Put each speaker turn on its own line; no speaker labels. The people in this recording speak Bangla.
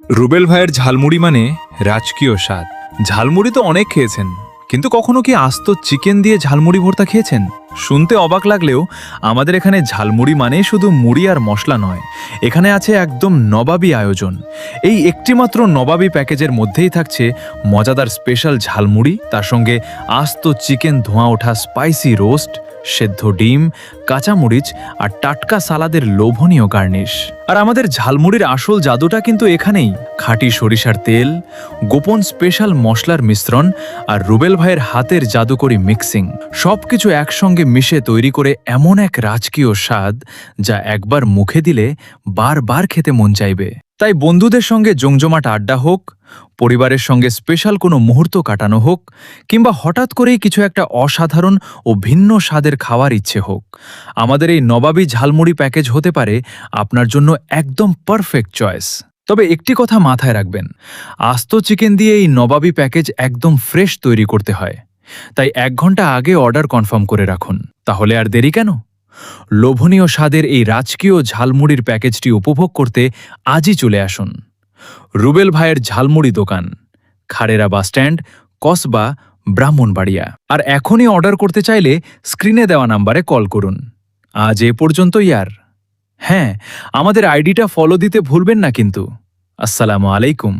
রুবেল ভাইয়ের ঝালমুড়ি মানে রাজকীয় স্বাদ। ঝালমুড়ি তো অনেক খেয়েছেন, কিন্তু কখনো কি আস্ত চিকেন দিয়ে ঝালমুড়ি ভর্তা খেয়েছেন? শুনতে অবাক লাগলেও আমাদের এখানে ঝালমুড়ি মানে শুধু মুড়ি আর মশলা নয়, এখানে আছে একদম নবাবী আয়োজন। এই একটিমাত্র নবাবী প্যাকেজের মধ্যেই থাকছে মজাদার স্পেশাল ঝালমুড়ি, তার সঙ্গে আস্ত চিকেন, ধোঁয়া ওঠা স্পাইসি রোস্ট, সেদ্ধ ডিম, কাঁচামরিচ আর টাটকা সালাদের লোভনীয় গার্নিশ। আর আমাদের ঝালমুড়ির আসল জাদুটা কিন্তু এখানেই। খাঁটি সরিষার তেল, গোপন স্পেশাল মশলার মিশ্রণ আর রুবেল ভাইয়ের হাতের জাদুকরি মিক্সিং, সবকিছু একসঙ্গে মিশে তৈরি করে এমন এক রাজকীয় স্বাদ যা একবার মুখে দিলে বারবার খেতে মন চাইবে। তাই বন্ধুদের সঙ্গে জমজমাট আড্ডা হোক, পরিবারের সঙ্গে স্পেশাল কোনো মুহূর্ত কাটানো হোক, কিংবা হঠাৎ করেই কিছু একটা অসাধারণ ও ভিন্ন স্বাদের খাওয়ার ইচ্ছে হোক, আমাদের এই নবাবী ঝালমুড়ি প্যাকেজ হতে পারে আপনার জন্য একদম পারফেক্ট চয়েস। তবে একটি কথা মাথায় রাখবেন, আস্ত চিকেন দিয়ে এই নবাবী প্যাকেজ একদম ফ্রেশ তৈরি করতে হয়, তাই 1 ঘন্টা আগে অর্ডার কনফার্ম করে রাখুন। তাহলে আর দেরি কেন? লোভনীয় স্বাদের এই রাজকীয় ঝালমুড়ির প্যাকেজটি উপভোগ করতে আজই চলে আসুন রুবেল ভাইয়ের ঝালমুড়ি দোকান, খারেরা বাসস্ট্যান্ড, কসবা, ব্রাহ্মণবাড়িয়া। আর এখনই অর্ডার করতে চাইলে স্ক্রিনে দেওয়া নাম্বারে কল করুন। আজ এ পর্যন্তই আর। হ্যাঁ, আমাদের আইডিটা ফলো দিতে ভুলবেন না কিন্তু। আসসালামু আলাইকুম।